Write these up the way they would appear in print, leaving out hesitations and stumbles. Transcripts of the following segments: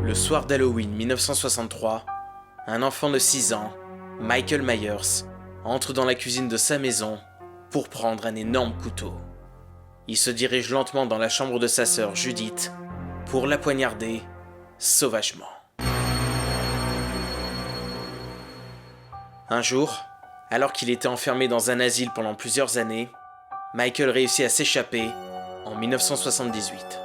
Le soir d'Halloween 1963, un enfant de 6 ans, Michael Myers, entre dans la cuisine de sa maison pour prendre un énorme couteau. Il se dirige lentement dans la chambre de sa sœur Judith pour la poignarder sauvagement. Un jour, alors qu'il était enfermé dans un asile pendant plusieurs années, Michael réussit à s'échapper en 1978,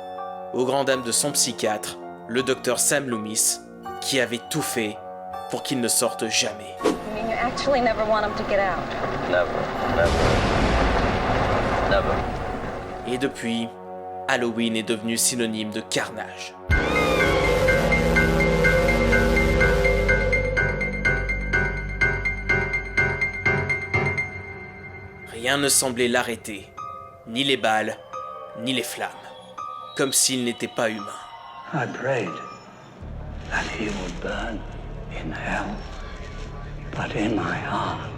aux grandes dames de son psychiatre, le docteur Sam Loomis, qui avait tout fait pour qu'il ne sorte jamais. Et depuis, Halloween est devenu synonyme de carnage. Rien ne semblait l'arrêter, ni les balles, ni les flammes, comme s'il n'était pas humain. I prayed that he would burn in hell, but in my heart,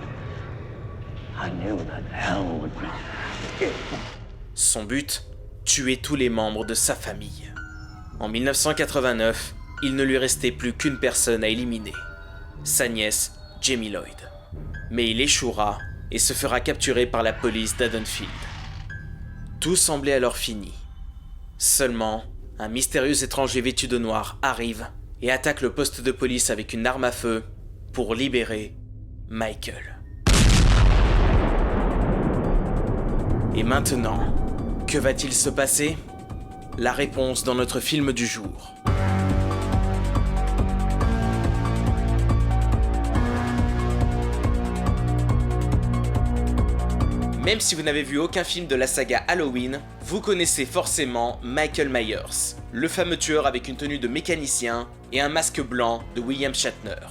I knew that hell would be. Son but, tuer tous les membres de sa famille. En 1989, il ne lui restait plus qu'une personne à éliminer, sa nièce, Jamie Lloyd. Mais il échouera et se fera capturer par la police d'Haddonfield. Tout semblait alors fini. Seulement, un mystérieux étranger vêtu de noir arrive et attaque le poste de police avec une arme à feu pour libérer Michael. Et maintenant, que va-t-il se passer ? La réponse dans notre film du jour. Même si vous n'avez vu aucun film de la saga Halloween, vous connaissez forcément Michael Myers, le fameux tueur avec une tenue de mécanicien et un masque blanc de William Shatner.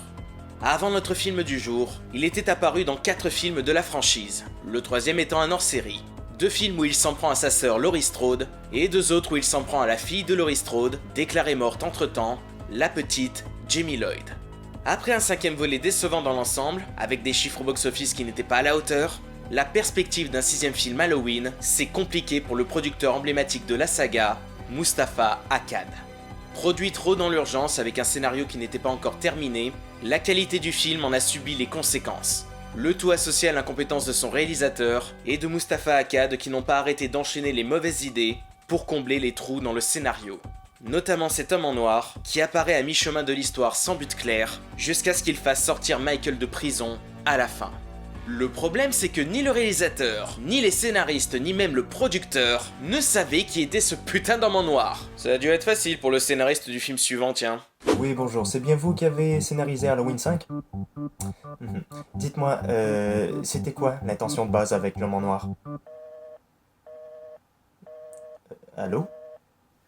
Avant notre film du jour, il était apparu dans 4 films de la franchise, le 3e étant un hors-série. 2 films où il s'en prend à sa sœur Laurie Strode, et 2 autres où il s'en prend à la fille de Laurie Strode, déclarée morte entre-temps, la petite Jamie Lloyd. Après un 5e volet décevant dans l'ensemble, avec des chiffres au box-office qui n'étaient pas à la hauteur, la perspective d'un 6e film Halloween s'est compliquée pour le producteur emblématique de la saga, Moustapha Akkad. Produit trop dans l'urgence avec un scénario qui n'était pas encore terminé, la qualité du film en a subi les conséquences. Le tout associé à l'incompétence de son réalisateur et de Moustapha Akkad qui n'ont pas arrêté d'enchaîner les mauvaises idées pour combler les trous dans le scénario. Notamment cet homme en noir qui apparaît à mi-chemin de l'histoire sans but clair jusqu'à ce qu'il fasse sortir Michael de prison à la fin. Le problème, c'est que ni le réalisateur, ni les scénaristes, ni même le producteur ne savaient qui était ce putain d'homme en noir. Ça a dû être facile pour le scénariste du film suivant, tiens. Oui, bonjour, c'est bien vous qui avez scénarisé Halloween 5 ? Dites-moi, c'était quoi l'intention de base avec l'homme en noir ? Allô ?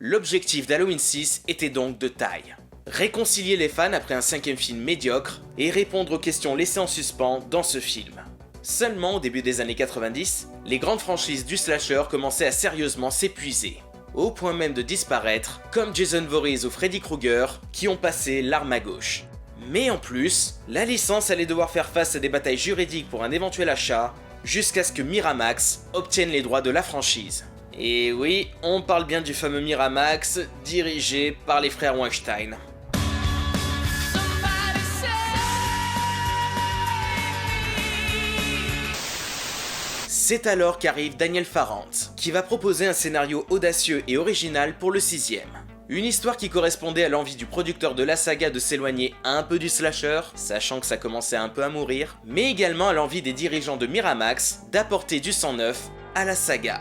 L'objectif d'Halloween 6 était donc de taille. Réconcilier les fans après un 5e film médiocre et répondre aux questions laissées en suspens dans ce film. Seulement au début des années 90, les grandes franchises du slasher commençaient à sérieusement s'épuiser, au point même de disparaître, comme Jason Voorhees ou Freddy Krueger qui ont passé l'arme à gauche. Mais en plus, la licence allait devoir faire face à des batailles juridiques pour un éventuel achat, jusqu'à ce que Miramax obtienne les droits de la franchise. Et oui, on parle bien du fameux Miramax, dirigé par les frères Weinstein. C'est alors qu'arrive Daniel Farrant, qui va proposer un scénario audacieux et original pour le 6e. Une histoire qui correspondait à l'envie du producteur de la saga de s'éloigner un peu du slasher, sachant que ça commençait un peu à mourir, mais également à l'envie des dirigeants de Miramax d'apporter du sang neuf à la saga.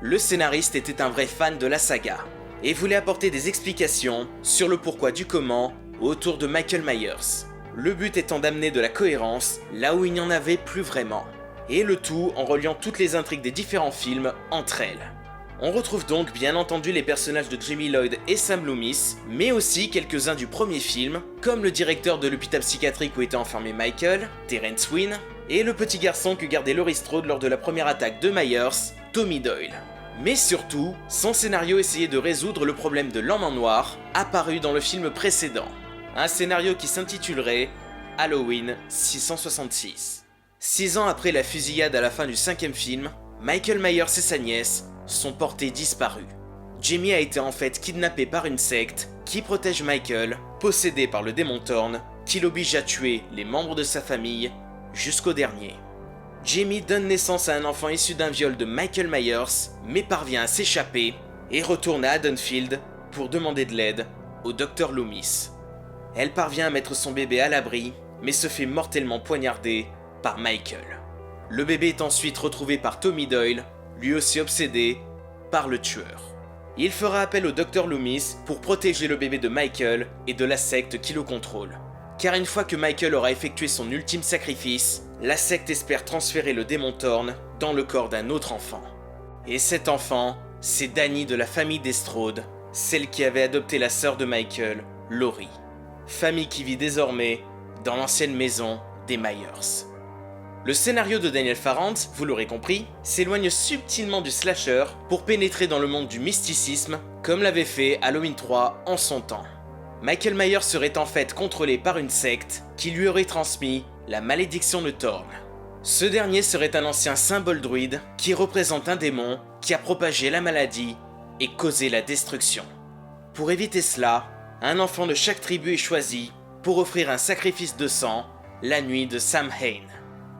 Le scénariste était un vrai fan de la saga, et voulait apporter des explications sur le pourquoi du comment autour de Michael Myers. Le but étant d'amener de la cohérence là où il n'y en avait plus vraiment. Et le tout en reliant toutes les intrigues des différents films entre elles. On retrouve donc bien entendu les personnages de Jamie Lloyd et Sam Loomis, mais aussi quelques-uns du premier film, comme le directeur de l'hôpital psychiatrique où était enfermé Michael, Terrence Wynn, et le petit garçon que gardait Laurie Strode lors de la première attaque de Myers, Tommy Doyle. Mais surtout, son scénario essayait de résoudre le problème de l'homme en noir, apparu dans le film précédent. Un scénario qui s'intitulerait Halloween 666. 6 ans après la fusillade à la fin du 5e film, Michael Myers et sa nièce sont portés disparus. Jamie a été en fait kidnappé par une secte qui protège Michael, possédé par le démon Thorn, qui l'oblige à tuer les membres de sa famille jusqu'au dernier. Jamie donne naissance à un enfant issu d'un viol de Michael Myers, mais parvient à s'échapper et retourne à Haddonfield pour demander de l'aide au Dr Loomis. Elle parvient à mettre son bébé à l'abri, mais se fait mortellement poignarder par Michael. Le bébé est ensuite retrouvé par Tommy Doyle, lui aussi obsédé par le tueur. Il fera appel au Dr Loomis pour protéger le bébé de Michael et de la secte qui le contrôle. Car une fois que Michael aura effectué son ultime sacrifice, la secte espère transférer le démon Thorn dans le corps d'un autre enfant. Et cet enfant, c'est Danny de la famille d'Estrode, celle qui avait adopté la sœur de Michael, Laurie. Famille qui vit désormais dans l'ancienne maison des Myers. Le scénario de Daniel Farrand, vous l'aurez compris, s'éloigne subtilement du slasher pour pénétrer dans le monde du mysticisme, comme l'avait fait Halloween 3 en son temps. Michael Myers serait en fait contrôlé par une secte qui lui aurait transmis la malédiction de Thorn. Ce dernier serait un ancien symbole druide qui représente un démon qui a propagé la maladie et causé la destruction. Pour éviter cela, un enfant de chaque tribu est choisi pour offrir un sacrifice de sang la nuit de Samhain.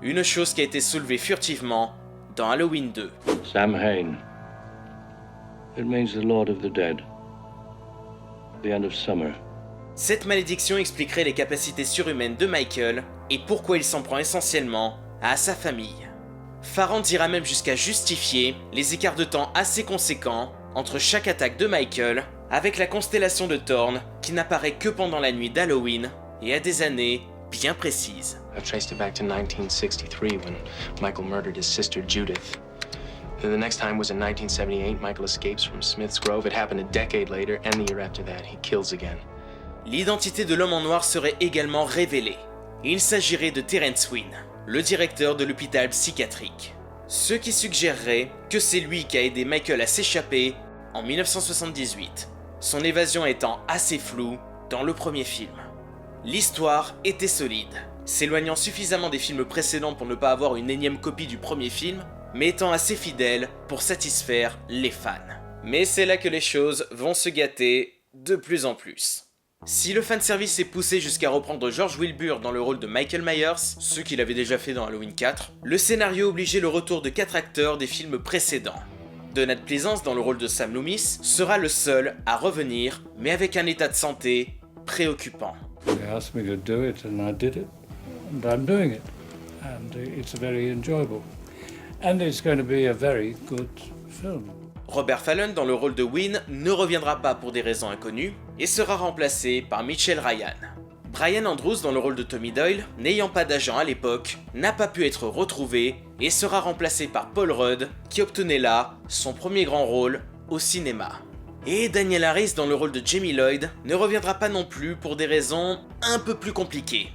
Une chose qui a été soulevée furtivement dans Halloween 2. Samhain. It means the Lord of the Dead. The end of summer. Cette malédiction expliquerait les capacités surhumaines de Michael et pourquoi il s'en prend essentiellement à sa famille. Farrand ira même jusqu'à justifier les écarts de temps assez conséquents entre chaque attaque de Michael avec la constellation de Thorn qui n'apparaît que pendant la nuit d'Halloween et à des années bien précises. I've traced it back to 1963 when Michael murdered his sister Judith. The next time was in 1978. Michael escapes from Smith's Grove. It happened a decade later, and the year after that, he kills again. L'identité de l'homme en noir serait également révélée. Il s'agirait de Terence Wynn, le directeur de l'hôpital psychiatrique. Ce qui suggérerait que c'est lui qui a aidé Michael à s'échapper en 1978, son évasion étant assez floue dans le premier film. L'histoire était solide, s'éloignant suffisamment des films précédents pour ne pas avoir une énième copie du premier film, mais étant assez fidèle pour satisfaire les fans. Mais c'est là que les choses vont se gâter de plus en plus. Si le fanservice est poussé jusqu'à reprendre George Wilbur dans le rôle de Michael Myers, ce qu'il avait déjà fait dans Halloween 4, le scénario obligeait le retour de 4 acteurs des films précédents. Donald Pleasence dans le rôle de Sam Loomis sera le seul à revenir, mais avec un état de santé préoccupant. They asked me to do it and I did it, and I'm doing it, and it's very enjoyable, and it's going to be a very good film. Robert Fallon dans le rôle de Wynn ne reviendra pas pour des raisons inconnues et sera remplacé par Mitchell Ryan. Brian Andrews dans le rôle de Tommy Doyle, n'ayant pas d'agent à l'époque, n'a pas pu être retrouvé et sera remplacé par Paul Rudd qui obtenait là son premier grand rôle au cinéma. Et Daniel Harris dans le rôle de Jamie Lloyd ne reviendra pas non plus pour des raisons un peu plus compliquées.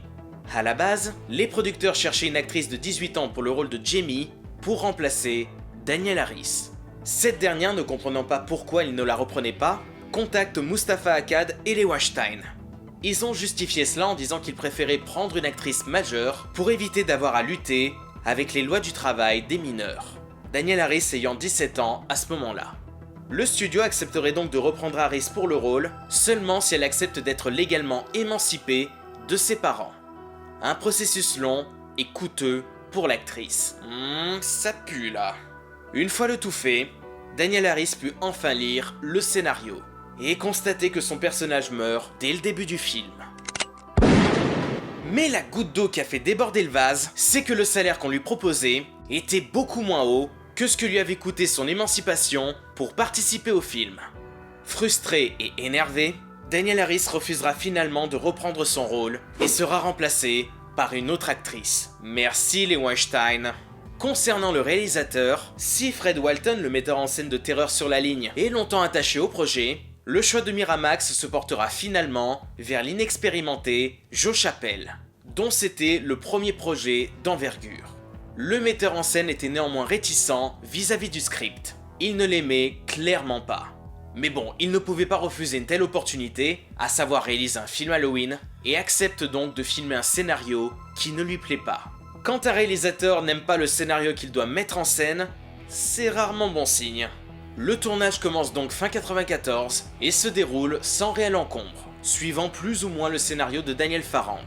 À la base, les producteurs cherchaient une actrice de 18 ans pour le rôle de Jamie pour remplacer Daniel Harris. Cette dernière, ne comprenant pas pourquoi ils ne la reprenaient pas, contacte Mustafa Akkad et les Weinstein. Ils ont justifié cela en disant qu'ils préféraient prendre une actrice majeure pour éviter d'avoir à lutter avec les lois du travail des mineurs. Daniel Harris ayant 17 ans à ce moment-là. Le studio accepterait donc de reprendre Harris pour le rôle, seulement si elle accepte d'être légalement émancipée de ses parents. Un processus long et coûteux pour l'actrice. Ça pue là. Une fois le tout fait, Daniel Harris put enfin lire le scénario et constater que son personnage meurt dès le début du film. Mais la goutte d'eau qui a fait déborder le vase, c'est que le salaire qu'on lui proposait était beaucoup moins haut que ce que lui avait coûté son émancipation pour participer au film. Frustré et énervé, Daniel Harris refusera finalement de reprendre son rôle et sera remplacé par une autre actrice. Merci les Weinstein. Concernant le réalisateur, si Fred Walton, le metteur en scène de Terreur sur la ligne, est longtemps attaché au projet, le choix de Miramax se portera finalement vers l'inexpérimenté Joe Chappelle, dont c'était le premier projet d'envergure. Le metteur en scène était néanmoins réticent vis-à-vis du script. Il ne l'aimait clairement pas. Mais bon, il ne pouvait pas refuser une telle opportunité, à savoir réaliser un film Halloween, et accepte donc de filmer un scénario qui ne lui plaît pas. Quand un réalisateur n'aime pas le scénario qu'il doit mettre en scène, c'est rarement bon signe. Le tournage commence donc fin 94 et se déroule sans réel encombre, suivant plus ou moins le scénario de Daniel Farrant.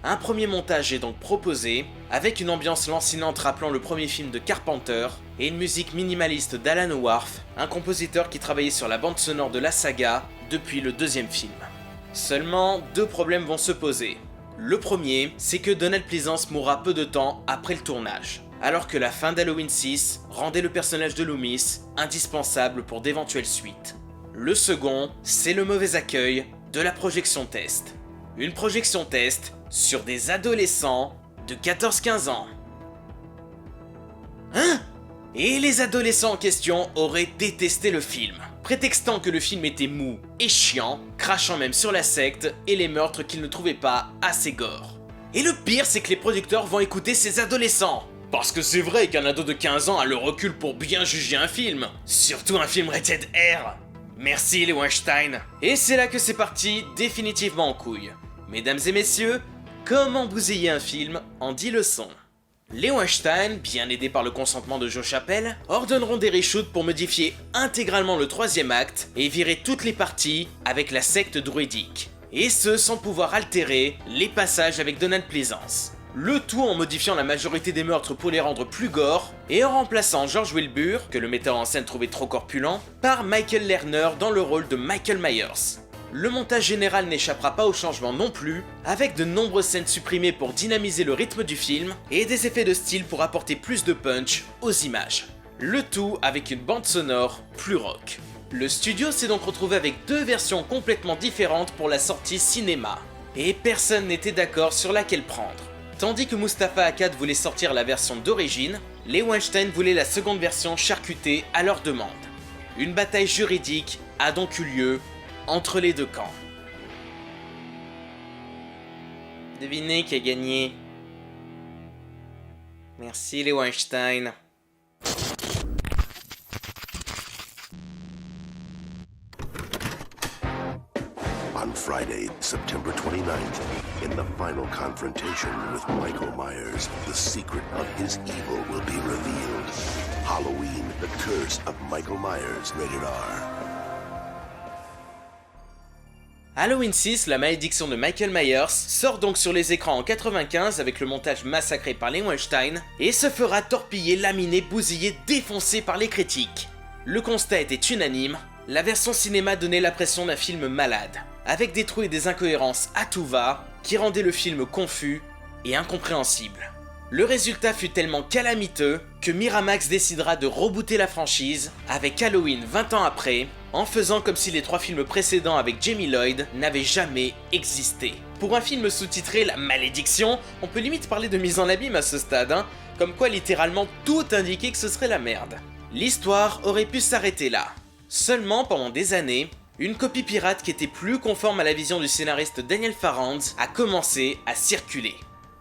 Un premier montage est donc proposé, avec une ambiance lancinante rappelant le premier film de Carpenter, et une musique minimaliste d'Alan Howarth, un compositeur qui travaillait sur la bande sonore de la saga depuis le deuxième film. Seulement, deux problèmes vont se poser. Le premier, c'est que Donald Pleasence mourra peu de temps après le tournage, alors que la fin d'Halloween 6 rendait le personnage de Loomis indispensable pour d'éventuelles suites. Le second, c'est le mauvais accueil de la projection test. Une projection test sur des adolescents de 14-15 ans. Hein? Et les adolescents en question auraient détesté le film, prétextant que le film était mou et chiant, crachant même sur la secte et les meurtres qu'ils ne trouvaient pas assez gore. Et le pire, c'est que les producteurs vont écouter ces adolescents. Parce que c'est vrai qu'un ado de 15 ans a le recul pour bien juger un film, surtout un film rated R. Merci les Weinstein. Et c'est là que c'est parti définitivement en couille. Mesdames et messieurs, comment bousiller un film en 10 leçons. Les Weinstein, bien aidés par le consentement de Joe Chappelle, ordonneront des reshoots pour modifier intégralement le troisième acte et virer toutes les parties avec la secte druidique. Et ce sans pouvoir altérer les passages avec Donald Pleasence. Le tout en modifiant la majorité des meurtres pour les rendre plus gore, et en remplaçant George Wilbur, que le metteur en scène trouvait trop corpulent, par Michael Lerner dans le rôle de Michael Myers. Le montage général n'échappera pas au changement non plus, avec de nombreuses scènes supprimées pour dynamiser le rythme du film, et des effets de style pour apporter plus de punch aux images. Le tout avec une bande sonore plus rock. Le studio s'est donc retrouvé avec deux versions complètement différentes pour la sortie cinéma, et personne n'était d'accord sur laquelle prendre. Tandis que Mustafa Akkad voulait sortir la version d'origine, les Weinstein voulaient la seconde version charcutée à leur demande. Une bataille juridique a donc eu lieu entre les deux camps. Devinez qui a gagné. Merci les Weinstein. On Friday, September 29th, in the final confrontation with Michael Myers, the secret of his evil will be revealed. Halloween, The Curse of Michael Myers, rated R. Halloween 6, la malédiction de Michael Myers, sort donc sur les écrans en 95 avec le montage massacré par les Weinstein et se fera torpiller, laminer, bousiller, défoncer par les critiques. Le constat était unanime, la version cinéma donnait l'impression d'un film malade, avec des trous et des incohérences à tout va, qui rendaient le film confus et incompréhensible. Le résultat fut tellement calamiteux que Miramax décidera de rebooter la franchise avec Halloween 20 ans après, en faisant comme si les trois films précédents avec Jamie Lloyd n'avaient jamais existé. Pour un film sous-titré La Malédiction, on peut limite parler de mise en abîme à ce stade, hein, comme quoi littéralement tout indiquait que ce serait la merde. L'histoire aurait pu s'arrêter là. Seulement, pendant des années, une copie pirate qui était plus conforme à la vision du scénariste Daniel Farrant a commencé à circuler.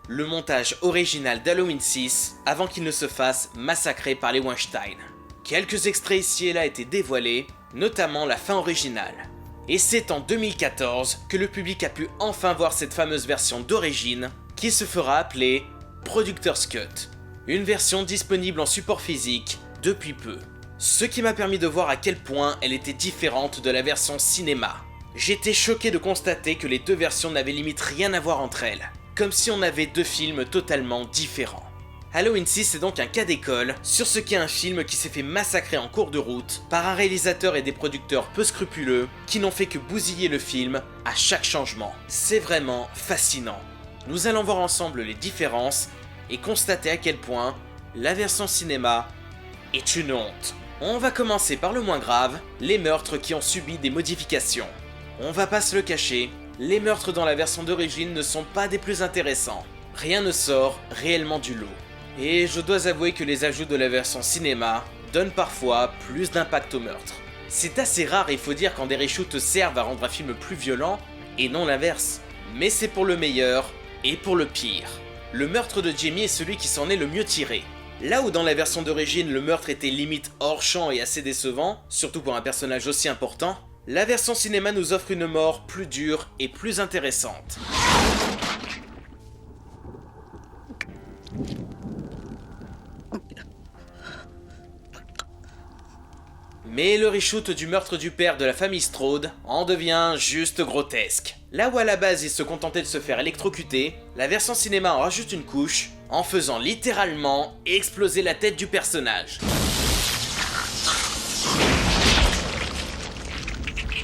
Le montage original d'Halloween 6 avant qu'il ne se fasse massacrer par les Weinstein. Quelques extraits ici et là étaient dévoilés, notamment la fin originale. Et c'est en 2014 que le public a pu enfin voir cette fameuse version d'origine qui se fera appeler Productor's Cut, une version disponible en support physique depuis peu. Ce qui m'a permis de voir à quel point elle était différente de la version cinéma. J'étais choqué de constater que les deux versions n'avaient limite rien à voir entre elles, comme si on avait deux films totalement différents. Halloween 6 est donc un cas d'école sur ce qu'est un film qui s'est fait massacrer en cours de route par un réalisateur et des producteurs peu scrupuleux qui n'ont fait que bousiller le film à chaque changement. C'est vraiment fascinant. Nous allons voir ensemble les différences et constater à quel point la version cinéma est une honte. On va commencer par le moins grave, les meurtres qui ont subi des modifications. On va pas se le cacher, les meurtres dans la version d'origine ne sont pas des plus intéressants. Rien ne sort réellement du lot. Et je dois avouer que les ajouts de la version cinéma donnent parfois plus d'impact au meurtre. C'est assez rare, il faut dire, quand des reshoots servent à rendre un film plus violent, et non l'inverse. Mais c'est pour le meilleur et pour le pire. Le meurtre de Jamie est celui qui s'en est le mieux tiré. Là où dans la version d'origine le meurtre était limite hors champ et assez décevant, surtout pour un personnage aussi important, la version cinéma nous offre une mort plus dure et plus intéressante. Mais le reshoot du meurtre du père de la famille Strode en devient juste grotesque. Là où à la base il se contentait de se faire électrocuter, la version cinéma en rajoute une couche, en faisant littéralement exploser la tête du personnage.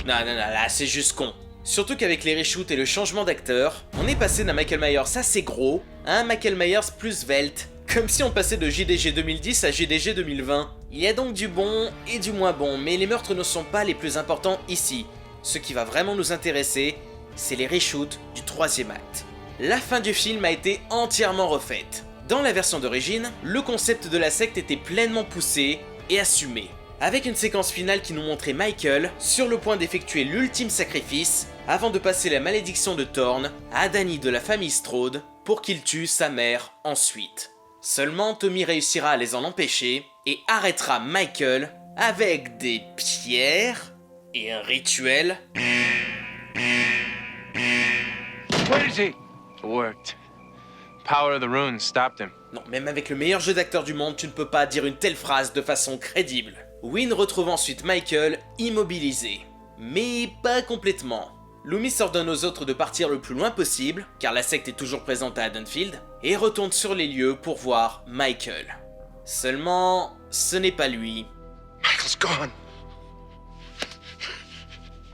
Non, là c'est juste con. Surtout qu'avec les reshoots et le changement d'acteur, on est passé d'un Michael Myers assez gros à un Michael Myers plus svelte, comme si on passait de JDG 2010 à JDG 2020. Il y a donc du bon et du moins bon, mais les meurtres ne sont pas les plus importants ici. Ce qui va vraiment nous intéresser, c'est les reshoots du troisième acte. La fin du film a été entièrement refaite. Dans la version d'origine, le concept de la secte était pleinement poussé et assumé, avec une séquence finale qui nous montrait Michael sur le point d'effectuer l'ultime sacrifice avant de passer la malédiction de Thorn à Danny de la famille Strode pour qu'il tue sa mère ensuite. Seulement Tommy réussira à les en empêcher et arrêtera Michael avec des pierres et un rituel. Where is he? It worked. Power of the runes stopped him. Non, même avec le meilleur jeu d'acteur du monde, tu ne peux pas dire une telle phrase de façon crédible. Wynn retrouve ensuite Michael immobilisé. Mais pas complètement. Loomis ordonne aux autres de partir le plus loin possible, car la secte est toujours présente à Haddonfield, et retourne sur les lieux pour voir Michael. Seulement, ce n'est pas lui. Michael's gone.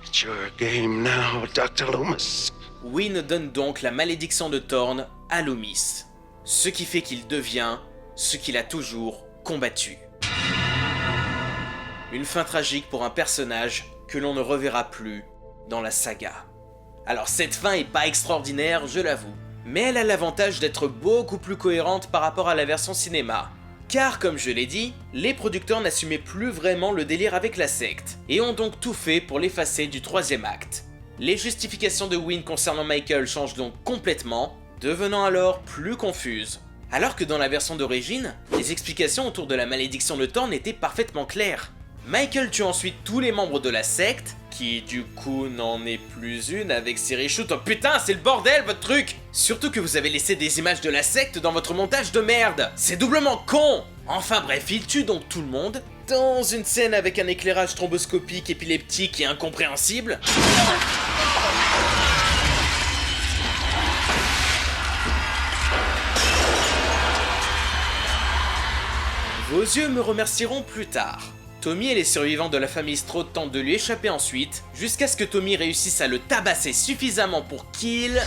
It's your game now, Dr. Loomis. Wynn donne donc la malédiction de Thorn à Loomis, ce qui fait qu'il devient ce qu'il a toujours combattu. Une fin tragique pour un personnage que l'on ne reverra plus dans la saga. Alors cette fin est pas extraordinaire, je l'avoue, mais elle a l'avantage d'être beaucoup plus cohérente par rapport à la version cinéma. Car comme je l'ai dit, les producteurs n'assumaient plus vraiment le délire avec la secte, et ont donc tout fait pour l'effacer du troisième acte. Les justifications de Wynn concernant Michael changent donc complètement, devenant alors plus confuses. Alors que dans la version d'origine, les explications autour de la malédiction de Thorn étaient parfaitement claires. Michael tue ensuite tous les membres de la secte, qui du coup n'en est plus une avec ses reshoots. Oh putain, c'est le bordel votre truc! Surtout que vous avez laissé des images de la secte dans votre montage de merde! C'est doublement con! Enfin bref, il tue donc tout le monde, dans une scène avec un éclairage thromboscopique épileptique et incompréhensible. Vos yeux me remercieront plus tard. Tommy et les survivants de la famille Strode tentent de lui échapper ensuite, jusqu'à ce que Tommy réussisse à le tabasser suffisamment pour qu'il...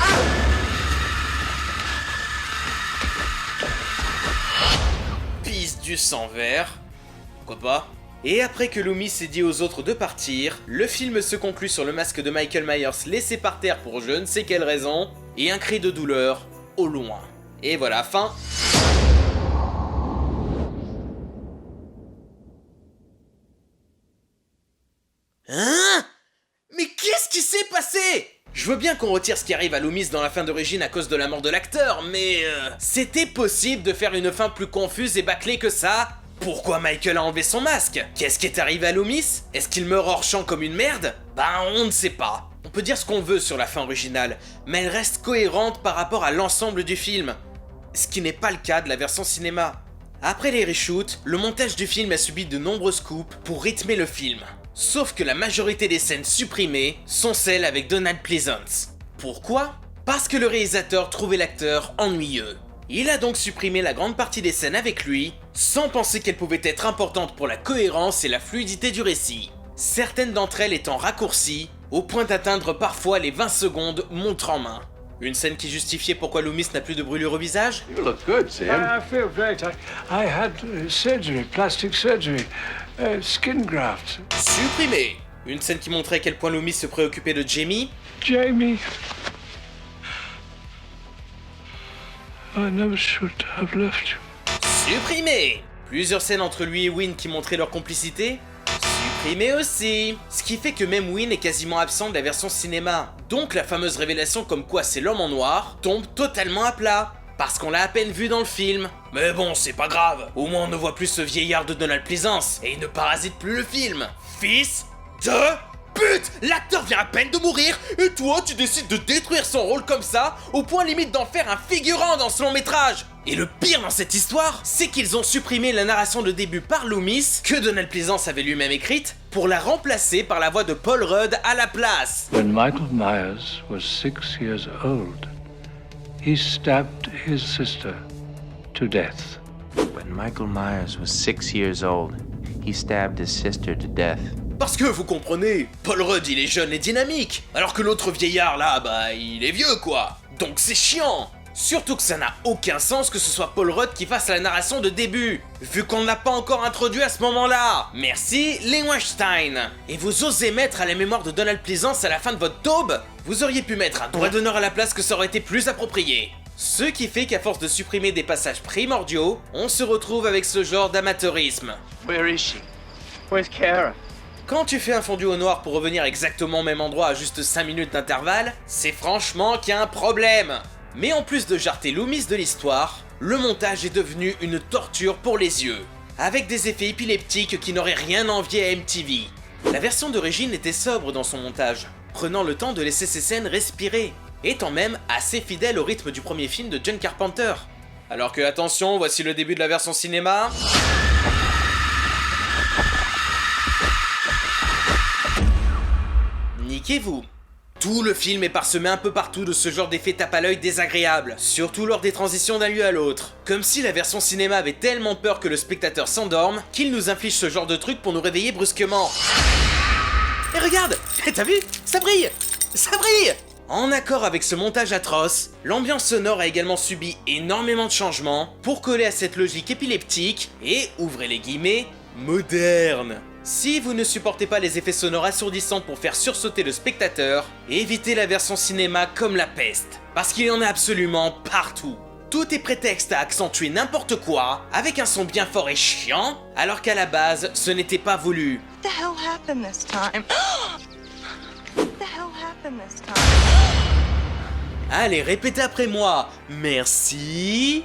pisse du sang vert. Pourquoi pas? Et après que Loomis ait dit aux autres de partir, le film se conclut sur le masque de Michael Myers laissé par terre pour je ne sais quelle raison, et un cri de douleur au loin. Et voilà, fin. Hein? Mais qu'est-ce qui s'est passé? Je veux bien qu'on retire ce qui arrive à Loomis dans la fin d'origine à cause de la mort de l'acteur, mais c'était possible de faire une fin plus confuse et bâclée que ça? Pourquoi Michael a enlevé son masque? Qu'est-ce qui est arrivé à Loomis? Est-ce qu'il meurt hors champ comme une merde? Ben on ne sait pas. On peut dire ce qu'on veut sur la fin originale, mais elle reste cohérente par rapport à l'ensemble du film. Ce qui n'est pas le cas de la version cinéma. Après les reshoots, le montage du film a subi de nombreuses coupes pour rythmer le film. Sauf que la majorité des scènes supprimées sont celles avec Donald Pleasence. Pourquoi? Parce que le réalisateur trouvait l'acteur ennuyeux. Il a donc supprimé la grande partie des scènes avec lui, sans penser qu'elles pouvaient être importantes pour la cohérence et la fluidité du récit. Certaines d'entre elles étant raccourcies, au point d'atteindre parfois les 20 secondes montre en main. Une scène qui justifiait pourquoi Loomis n'a plus de brûlure au visage? You look good, Sam. I feel great. I had surgery, plastic surgery, skin grafts. Supprimé. Une scène qui montrait à quel point Loomis se préoccupait de Jamie? Jamie, I never should have left you. Supprimé. Plusieurs scènes entre lui et Wynn qui montraient leur complicité? Supprimé aussi. Ce qui fait que même Wynn est quasiment absent de la version cinéma. Donc la fameuse révélation comme quoi c'est l'homme en noir tombe totalement à plat. Parce qu'on l'a à peine vu dans le film. Mais bon, c'est pas grave. Au moins on ne voit plus ce vieillard de Donald Pleasence et il ne parasite plus le film. Fils de pute! L'acteur vient à peine de mourir et toi tu décides de détruire son rôle comme ça, au point limite d'en faire un figurant dans ce long métrage. Et le pire dans cette histoire, c'est qu'ils ont supprimé la narration de début par Loomis, que Donald Pleasance avait lui-même écrite, pour la remplacer par la voix de Paul Rudd à la place. When Michael Myers was 6 years old, he stabbed his sister to death. When Michael Myers was 6 years old, he stabbed his sister to death. Parce que vous comprenez, Paul Rudd il est jeune et dynamique, alors que l'autre vieillard là, bah il est vieux quoi. Donc c'est chiant. Surtout que ça n'a aucun sens que ce soit Paul Rudd qui fasse la narration de début, vu qu'on ne l'a pas encore introduit à ce moment-là. Merci les Weinstein. Et vous osez mettre à la mémoire de Donald Pleasance à la fin de votre taube? Vous auriez pu mettre un doigt d'honneur à la place, que ça aurait été plus approprié. Ce qui fait qu'à force de supprimer des passages primordiaux, on se retrouve avec ce genre d'amateurisme. Where is she? Where's Kara? Quand tu fais un fondu au noir pour revenir exactement au même endroit à juste 5 minutes d'intervalle, c'est franchement qu'il y a un problème. Mais en plus de jarter Loomis de l'histoire, le montage est devenu une torture pour les yeux, avec des effets épileptiques qui n'auraient rien envié à MTV. La version d'origine était sobre dans son montage, prenant le temps de laisser ses scènes respirer, étant même assez fidèle au rythme du premier film de John Carpenter. Alors que attention, voici le début de la version cinéma. Niquez-vous. Tout le film est parsemé un peu partout de ce genre d'effet tape à l'œil désagréable, surtout lors des transitions d'un lieu à l'autre. Comme si la version cinéma avait tellement peur que le spectateur s'endorme, qu'il nous inflige ce genre de truc pour nous réveiller brusquement. Et regarde, t'as vu? Ça brille! Ça brille! En accord avec ce montage atroce, l'ambiance sonore a également subi énormément de changements pour coller à cette logique épileptique et, ouvrez les guillemets, moderne. Si vous ne supportez pas les effets sonores assourdissants pour faire sursauter le spectateur, évitez la version cinéma comme la peste, parce qu'il y en a absolument partout. Tout est prétexte à accentuer n'importe quoi, avec un son bien fort et chiant, alors qu'à la base, ce n'était pas voulu. What the hell happened this time? What the hell happened this time? Allez, répétez après moi. Merci.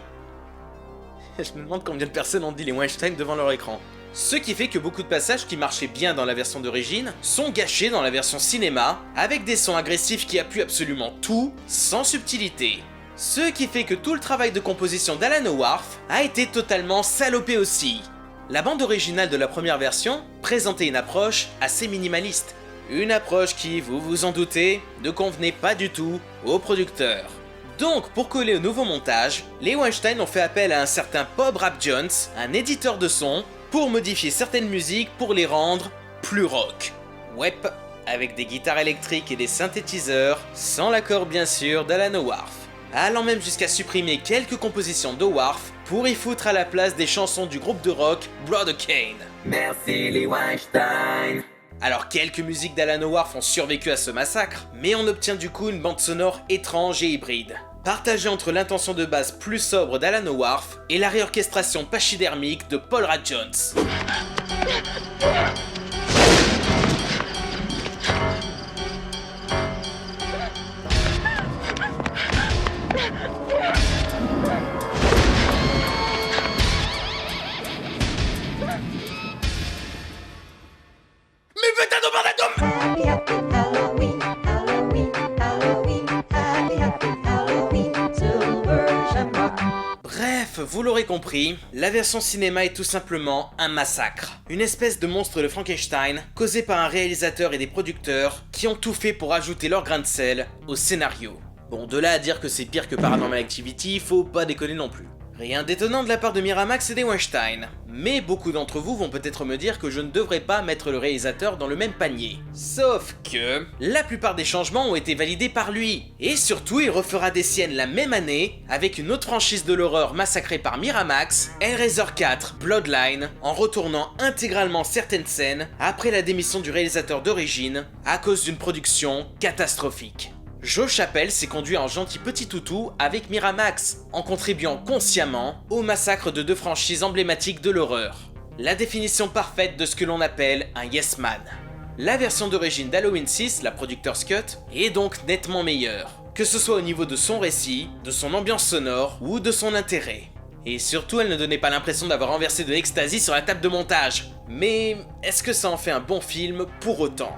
Je me demande combien de personnes ont dit les Weinstein devant leur écran. Ce qui fait que beaucoup de passages qui marchaient bien dans la version d'origine sont gâchés dans la version cinéma, avec des sons agressifs qui appuient absolument tout, sans subtilité. Ce qui fait que tout le travail de composition d'Alan Howarth a été totalement salopé aussi. La bande originale de la première version présentait une approche assez minimaliste. Une approche qui, vous vous en doutez, ne convenait pas du tout aux producteurs. Donc, pour coller au nouveau montage, les Weinstein ont fait appel à un certain Bob Rap Jones, un éditeur de son, pour modifier certaines musiques pour les rendre plus rock. Ouais, avec des guitares électriques et des synthétiseurs, sans l'accord bien sûr d'Alan Howarth. Allant même jusqu'à supprimer quelques compositions d'Howarth pour y foutre à la place des chansons du groupe de rock Brother Kane. Merci les Weinstein. Alors quelques musiques d'Alan Howarth ont survécu à ce massacre, mais on obtient du coup une bande sonore étrange et hybride, partagée entre l'intention de base plus sobre d'Alan Howarth et la réorchestration pachydermique de Paul Rudd Jones. Mais putain de bordel de... Happy, happy Halloween, Halloween, Halloween, happy, happy Halloween, Silver Shamrock. Bref, vous l'aurez compris, la version cinéma est tout simplement un massacre. Une espèce de monstre de Frankenstein, causé par un réalisateur et des producteurs qui ont tout fait pour ajouter leur grain de sel au scénario. Bon, de là à dire que c'est pire que Paranormal Activity, faut pas déconner non plus. Rien d'étonnant de la part de Miramax et des Weinstein, mais beaucoup d'entre vous vont peut-être me dire que je ne devrais pas mettre le réalisateur dans le même panier. Sauf que, la plupart des changements ont été validés par lui, et surtout il refera des siennes la même année, avec une autre franchise de l'horreur massacrée par Miramax, Hellraiser 4 Bloodline, en retournant intégralement certaines scènes après la démission du réalisateur d'origine, à cause d'une production catastrophique. Joe Chappelle s'est conduit en gentil petit toutou avec Miramax, en contribuant consciemment au massacre de deux franchises emblématiques de l'horreur. La définition parfaite de ce que l'on appelle un yes man. La version d'origine d'Halloween 6, la Productor's Cut, est donc nettement meilleure, que ce soit au niveau de son récit, de son ambiance sonore ou de son intérêt. Et surtout, elle ne donnait pas l'impression d'avoir renversé de l'ecstasy sur la table de montage. Mais est-ce que ça en fait un bon film pour autant ?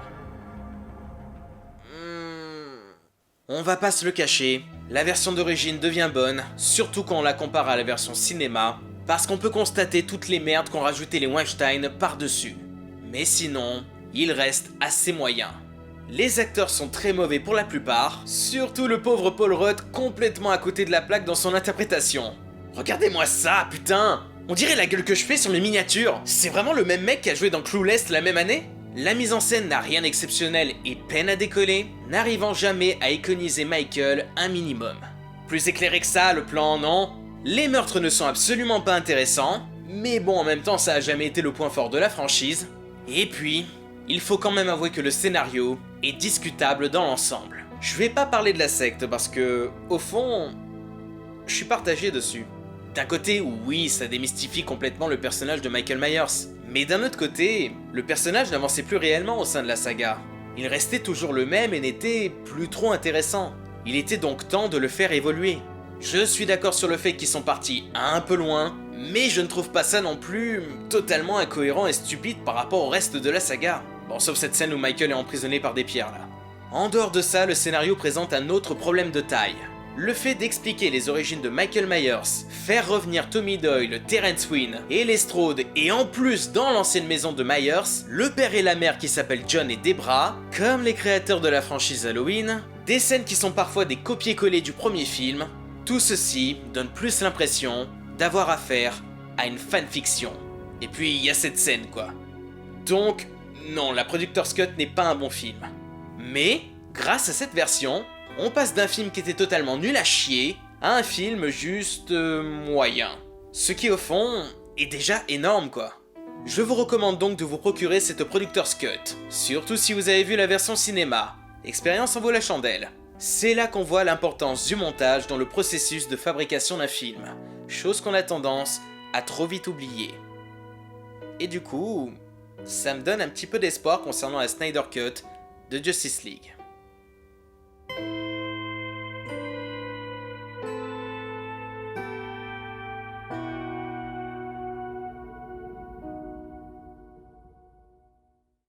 On va pas se le cacher, la version d'origine devient bonne, surtout quand on la compare à la version cinéma, parce qu'on peut constater toutes les merdes qu'ont rajouté les Weinstein par-dessus. Mais sinon, il reste assez moyen. Les acteurs sont très mauvais pour la plupart, surtout le pauvre Paul Rudd complètement à côté de la plaque dans son interprétation. Regardez-moi ça, putain! On dirait la gueule que je fais sur mes miniatures. C'est vraiment le même mec qui a joué dans Clueless la même année? La mise en scène n'a rien d'exceptionnel et peine à décoller, n'arrivant jamais à iconiser Michael un minimum. Plus éclairé que ça, le plan, non? Les meurtres ne sont absolument pas intéressants, mais bon, en même temps, ça a jamais été le point fort de la franchise. Et puis, il faut quand même avouer que le scénario est discutable dans l'ensemble. Je vais pas parler de la secte parce que, au fond, je suis partagé dessus. D'un côté, oui, ça démystifie complètement le personnage de Michael Myers. Mais d'un autre côté, le personnage n'avançait plus réellement au sein de la saga. Il restait toujours le même et n'était plus trop intéressant. Il était donc temps de le faire évoluer. Je suis d'accord sur le fait qu'ils sont partis un peu loin, mais je ne trouve pas ça non plus totalement incohérent et stupide par rapport au reste de la saga. Bon, sauf cette scène où Michael est emprisonné par des pierres là. En dehors de ça, le scénario présente un autre problème de taille. Le fait d'expliquer les origines de Michael Myers, faire revenir Tommy Doyle, Terrence Wynn et Lestrade, et en plus dans l'ancienne maison de Myers, le père et la mère qui s'appellent John et Debra, comme les créateurs de la franchise Halloween, des scènes qui sont parfois des copier-coller du premier film, tout ceci donne plus l'impression d'avoir affaire à une fanfiction. Et puis il y a cette scène quoi. Donc, non, la Productor's Cut n'est pas un bon film. Mais, grâce à cette version, on passe d'un film qui était totalement nul à chier à un film juste moyen. Ce qui au fond est déjà énorme quoi. Je vous recommande donc de vous procurer cette Productor's Cut, surtout si vous avez vu la version cinéma. L'expérience en vaut la chandelle. C'est là qu'on voit l'importance du montage dans le processus de fabrication d'un film, chose qu'on a tendance à trop vite oublier. Et du coup, ça me donne un petit peu d'espoir concernant la Snyder Cut de Justice League.